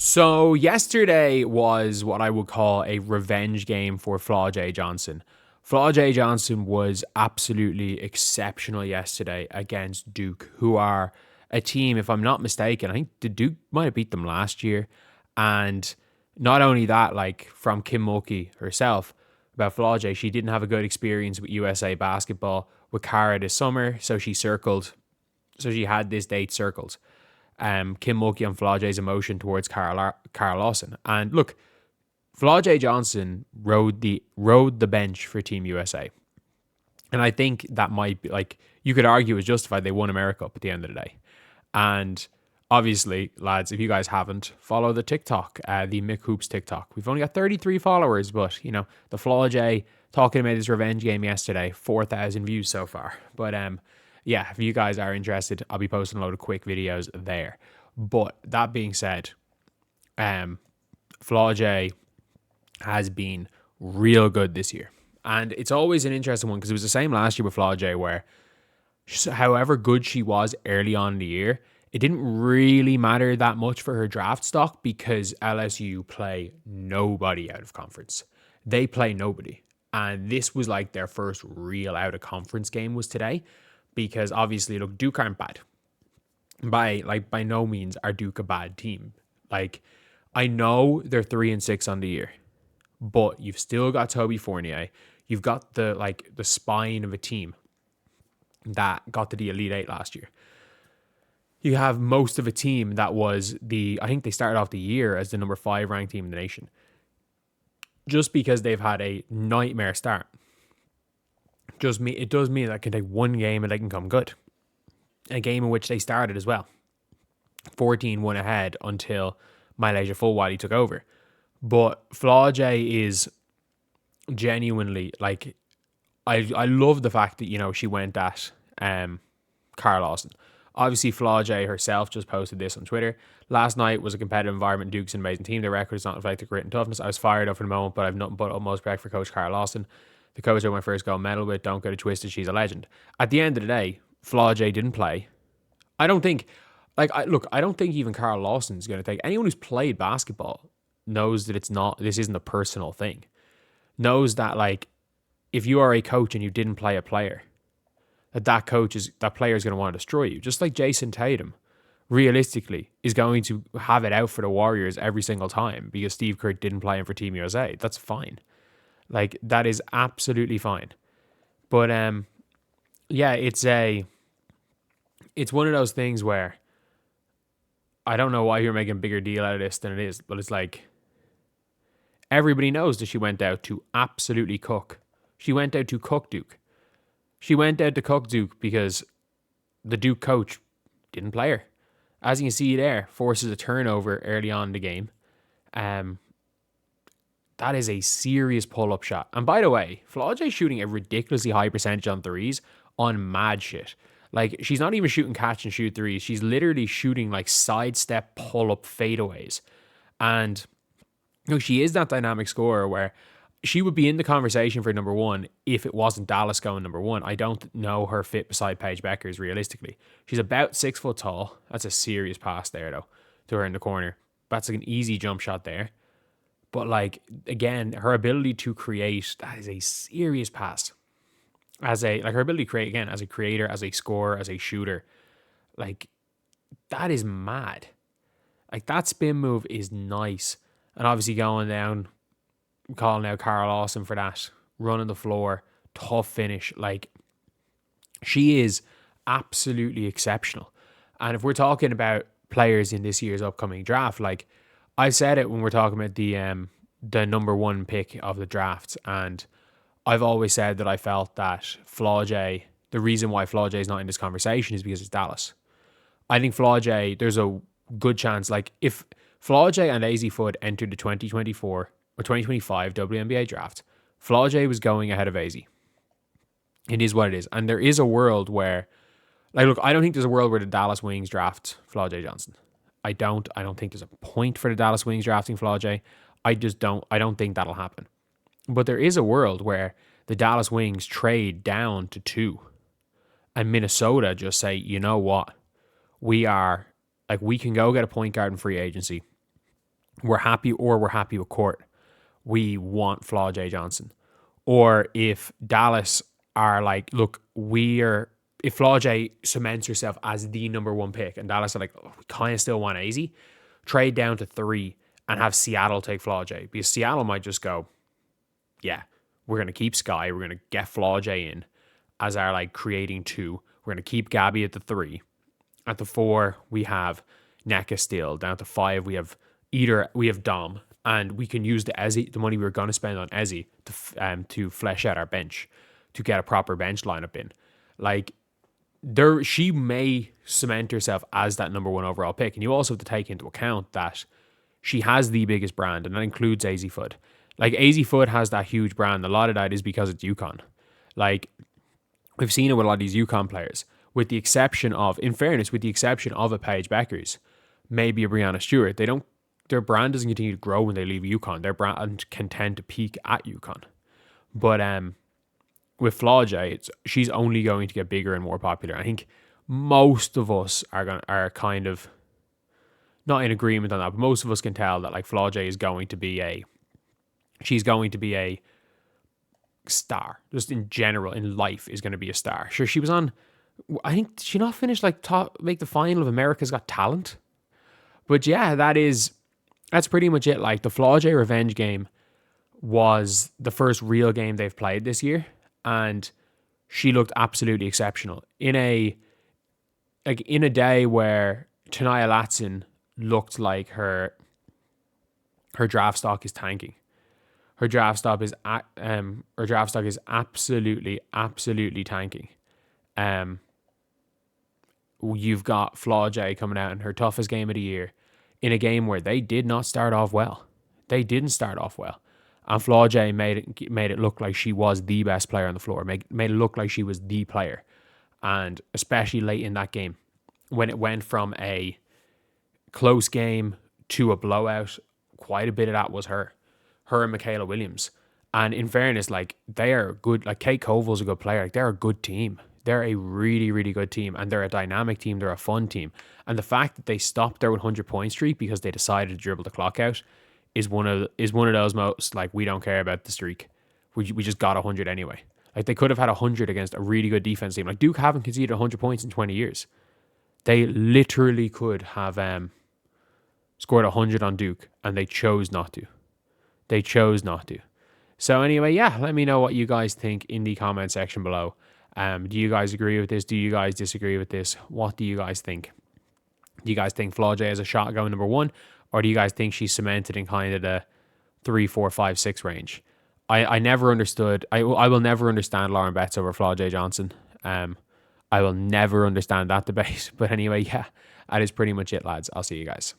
So yesterday was what I would call a revenge game for Flau'Jae Johnson. Flau'Jae Johnson was absolutely exceptional yesterday against Duke, who are a team, if I'm not mistaken, I think the Duke might have beat them last year. And not only that, like from Kim Mulkey herself about Flau'Jae, she didn't have a good experience with USA basketball with Cara this summer, so she had this date circled. Kim Mulkey on Flau'Jae's emotion towards Cara Lawson. And look, Flau'Jae Johnson rode the bench for Team USA. And I think that might be, like, you could argue is justified. They won Americup at the end of the day. And obviously, lads, if you guys haven't, follow the TikTok, the Mick Hoops TikTok. We've only got 33 followers, but, you know, the Flau'Jae talking about his revenge game yesterday, 4,000 views so far. But, yeah, if you guys are interested, I'll be posting a load of quick videos there. But that being said, Flau'Jae has been real good this year. And it's always an interesting one because it was the same last year with Flau'Jae where however good she was early on in the year, it didn't really matter that much for her draft stock because LSU play nobody out of conference. They play nobody. And this was like their first real out of conference game was today. Because obviously, look, Duke aren't bad. By no means are Duke a bad team. Like, I know they're 3-6 on the year, but you've still got Toby Fournier. You've got the spine of a team that got to the Elite Eight last year. You have most of a team that was I think they started off the year as the number 5 ranked team in the nation. Just because they've had a nightmare start. It does mean that it can take one game and they can come good. A game in which they started as well. 14-1 ahead until Malaysia Fulwadi took over. But Flau'Jae is genuinely, like, I love the fact that, you know, she went at Cara Lawson. Obviously, Flau'Jae herself just posted this on Twitter. Last night was a competitive environment. Duke's an amazing team. Their record does not reflect the grit and toughness. I was fired up for the moment, but I've nothing but utmost respect for Coach Cara Lawson. The coach I my first gold medal with, don't get it twisted, she's a legend. At the end of the day, Flau'Jae didn't play. I don't think even Cara Lawson's going to take, anyone who's played basketball knows that this isn't a personal thing. Knows that, like, if you are a coach and you didn't play a player, that player is going to want to destroy you. Just like Jason Tatum, realistically, is going to have it out for the Warriors every single time because Steve Kerr didn't play him for Team USA. That's fine. Like, that is absolutely fine. But, yeah, it's one of those things where I don't know why you're making a bigger deal out of this than it is, but it's like everybody knows that she went out to absolutely cook. She went out to cook Duke. She went out to cook Duke because the Duke coach didn't play her. As you can see there, forces a turnover early on in the game. That is a serious pull-up shot. And by the way, Flau'Jae shooting a ridiculously high percentage on threes on mad shit. Like, she's not even shooting catch and shoot threes. She's literally shooting, like, sidestep pull-up fadeaways. And, you know, she is that dynamic scorer where she would be in the conversation for number 1 if it wasn't Dallas going number 1. I don't know her fit beside Paige Bueckers, realistically. She's about 6 foot tall. That's a serious pass there, though, to her in the corner. That's like an easy jump shot there. But, like, again, her ability to create, that is a serious pass. Her ability to create, again, as a creator, as a scorer, as a shooter, like, that is mad. Like, that spin move is nice. And obviously going down, calling out Cara Lawson for that, running the floor, tough finish. Like, she is absolutely exceptional. And if we're talking about players in this year's upcoming draft, like, I said it when we're talking about the number 1 pick of the draft, and I've always said that I felt that Flau'Jae, the reason why Flau'Jae is not in this conversation is because it's Dallas. I think Flau'Jae, there's a good chance, like, if Flau'Jae and Lazy Foot entered the 2024 or 2025 WNBA draft, Flau'Jae was going ahead of AZ. It is what it is. And there is a world where, like, look, I don't think there's a world where the Dallas Wings draft Flau'Jae Johnson. I don't think there's a point for the Dallas Wings drafting Flau'Jae. I don't think that'll happen. But there is a world where the Dallas Wings trade down to 2 and Minnesota just say, you know what? We can go get a point guard in free agency. we're happy with court, we want Flau'Jae Johnson. Or if Dallas are like, look, if Flau'Jae cements herself as the number one pick and Dallas are like, oh, we kind of still want AZ, trade down to 3 and have Seattle take Flau'Jae, because Seattle might just go, yeah, we're going to keep Sky, we're going to get Flau'Jae in as our like creating 2. We're going to keep Gabby at the 3. At the 4, we have NECA still. Down to 5, we have Dom, and we can use the money we were going to spend on Ezzy to flesh out our bench, to get a proper bench lineup in. Like, she may cement herself as that number 1 overall pick, and you also have to take into account that she has the biggest brand, and that includes AZ Foot. Like, AZ Foot has that huge brand. A lot of that is because it's UConn. Like, we've seen it with a lot of these UConn players, with the exception of, in fairness, with the exception of a Paige Bueckers, maybe a Breanna Steward. Their brand doesn't continue to grow when they leave UConn. Their brand can tend to peak at UConn. But with Flau'Jae, she's only going to get bigger and more popular. I think most of us are kind of not in agreement on that, but most of us can tell that like Flau'Jae is going to be a star. Just in general, in life, is going to be a star. Sure, she was on, I think, did she not finish like make the final of America's Got Talent? But yeah, that's pretty much it. Like, the Flau'Jae revenge game was the first real game they've played this year, and she looked absolutely exceptional in a day where Tanaya Latson looked like her draft stock is tanking. Her draft stock is absolutely tanking. You've got Flau'Jae coming out in her toughest game of the year, in a game where they did not start off well. They didn't start off well. And Flau'Jae made it look like she was the best player on the floor, made it look like she was the player. And especially late in that game, when it went from a close game to a blowout, quite a bit of that was her and Michaela Williams. And in fairness, like, they are good. Like, Kate Koval's a good player. Like, they're a good team. They're a really, really good team, and they're a dynamic team. They're a fun team. And the fact that they stopped their 100-point streak because they decided to dribble the clock out is one of those most, like, we don't care about the streak. We just got 100 anyway. Like, they could have had 100 against a really good defense team. Like, Duke haven't conceded 100 points in 20 years. They literally could have scored 100 on Duke, and they chose not to. So anyway, yeah, let me know what you guys think in the comment section below. Do you guys agree with this? Do you guys disagree with this? What do you guys think? Do you guys think Flau'Jae has a shot going number 1? Or do you guys think she's cemented in kind of the 3, 4, 5, 6 range? I never understood. I will never understand Lauren Betts over Flau'Jae Johnson. I will never understand that debate. But anyway, yeah, that is pretty much it, lads. I'll see you guys.